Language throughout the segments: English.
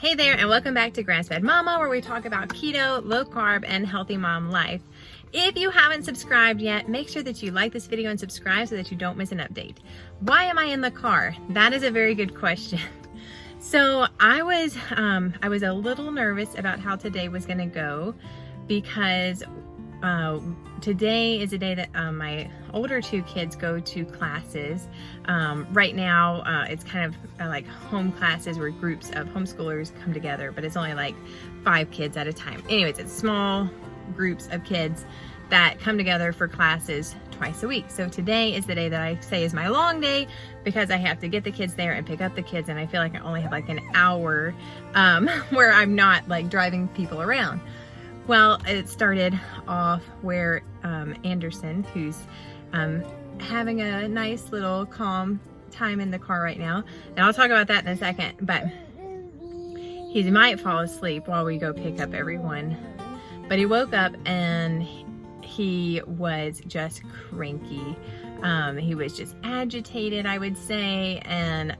Hey there, and welcome back to Grass-Fed Mama, where we talk about keto, low carb, and healthy mom life. If you haven't subscribed yet, make sure that you like this video and subscribe so that you don't miss an update. Why am I in the car? That is a very good question. So I was a little nervous about how today was going to go because today is a day that my older two kids go to classes. Right now, it's kind of like home classes where groups of homeschoolers come together, but it's only like 5 kids at a time. Anyways, it's small groups of kids that come together for classes twice a week. So today is the day that I say is my long day because I have to get the kids there and pick up the kids, and I feel like I only have like an hour where I'm not like driving people around. Well, it started off where Anderson, who's having a nice little calm time in the car right now, and I'll talk about that in a second, but he might fall asleep while we go pick up everyone. But he woke up and he was just cranky. He was just agitated, I would say, and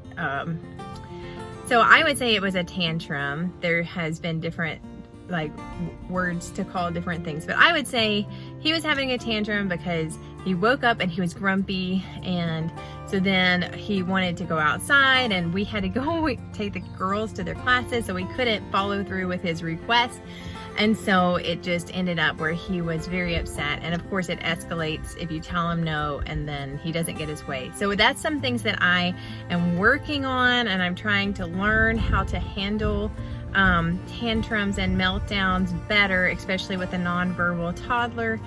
so I would say it was a tantrum. There has been different like words to call different things, but I would say he was having a tantrum because he woke up and he was grumpy, and so then he wanted to go outside, and we had to go take the girls to their classes, so we couldn't follow through with his request. And so it just ended up where he was very upset, and of course it escalates if you tell him no and then he doesn't get his way. So that's some things that I am working on, and I'm trying to learn how to handle tantrums and meltdowns better, especially with a nonverbal toddler,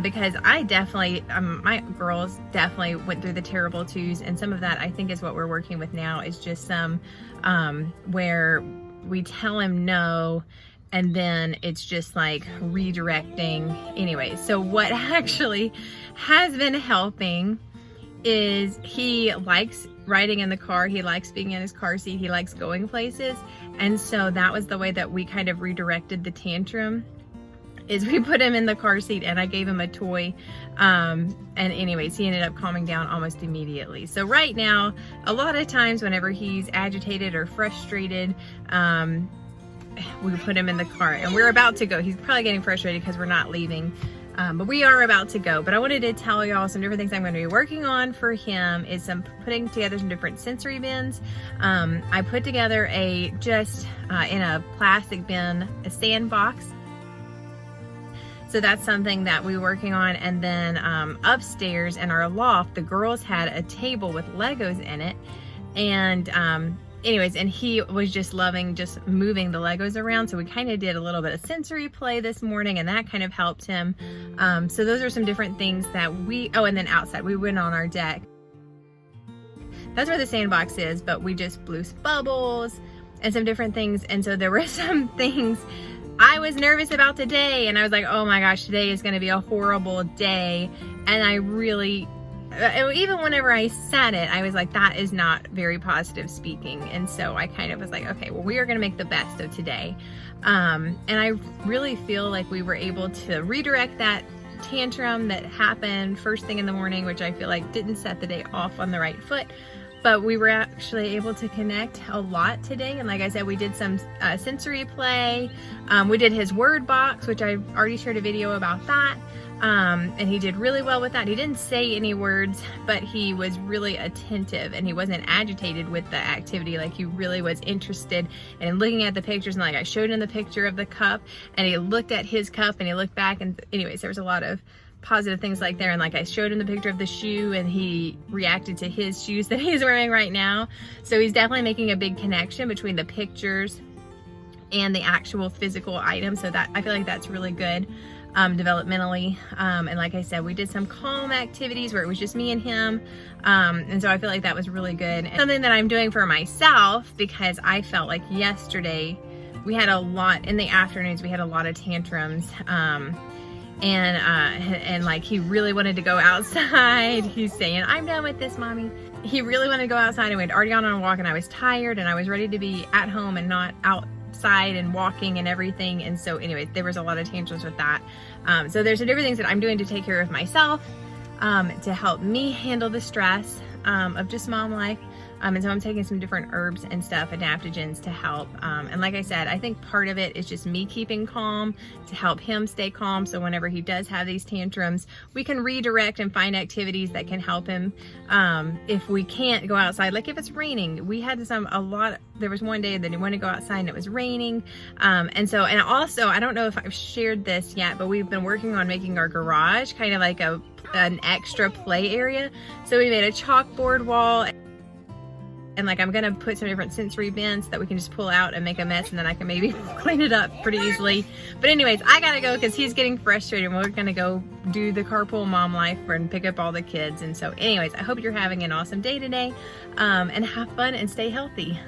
because I definitely, my girls definitely went through the terrible twos, and some of that I think is what we're working with now, is just some where we tell him no and then it's just like redirecting. Anyway, so what actually has been helping is he likes riding in the car, he likes being in his car seat, he likes going places, and so that was the way that we kind of redirected the tantrum, is we put him in the car seat and I gave him a toy, and anyways, he ended up calming down almost immediately. So right now, a lot of times whenever he's agitated or frustrated, we put him in the car, and we're about to go. He's probably getting frustrated because we're not leaving, but we are about to go. But I wanted to tell y'all some different things I'm going to be working on for him, is putting together some different sensory bins. I put together in a plastic bin, a sandbox. So that's something that we're working on. And then upstairs in our loft, the girls had a table with Legos in it, and anyways, and he was just loving just moving the Legos around. So we kind of did a little bit of sensory play this morning, and that kind of helped him. So those are some different things that and then outside, we went on our deck. That's where the sandbox is, but we just blew bubbles and some different things. And so there were some things I was nervous about today, and I was like, oh my gosh, today is going to be a horrible day. And I really, even whenever I said it, I was like, that is not very positive speaking. And so I kind of was like, okay, well, we are going to make the best of today. And I really feel like we were able to redirect that tantrum that happened first thing in the morning, which I feel like didn't set the day off on the right foot. But we were actually able to connect a lot today. And like I said, we did some sensory play. We did his word box, which I've already shared a video about that. And he did really well with that. He didn't say any words, but he was really attentive, and he wasn't agitated with the activity. Like, he really was interested in looking at the pictures, and like I showed him the picture of the cup, and he looked at his cup and he looked back, and anyways, there was a lot of positive things like there. And like I showed him the picture of the shoe, and he reacted to his shoes that he's wearing right now. So he's definitely making a big connection between the pictures and the actual physical item. So that, I feel like that's really good developmentally. And like I said, we did some calm activities where it was just me and him. And so I feel like that was really good. And something that I'm doing for myself, because I felt like yesterday we had a lot, in the afternoons, we had a lot of tantrums. And like, he really wanted to go outside. He's saying, I'm done with this, mommy. He really wanted to go outside, and we'd already gone on a walk, and I was tired, and I was ready to be at home and not outside and walking and everything. And so anyway, there was a lot of tantrums with that. So there's some different things that I'm doing to take care of myself, to help me handle the stress of just mom life. And so I'm taking some different herbs and stuff, adaptogens to help. And like I said, I think part of it is just me keeping calm to help him stay calm. So whenever he does have these tantrums, we can redirect and find activities that can help him. If we can't go outside, like if it's raining, we had there was one day that he wanted to go outside and it was raining. And also, I don't know if I've shared this yet, but we've been working on making our garage kind of like an extra play area. So we made a chalkboard wall, and like I'm gonna put some different sensory vents that we can just pull out and make a mess, and then I can maybe clean it up pretty easily. But anyways, I gotta go because he's getting frustrated, and we're gonna go do the carpool mom life and pick up all the kids. And so anyways, I hope you're having an awesome day today, and have fun and stay healthy.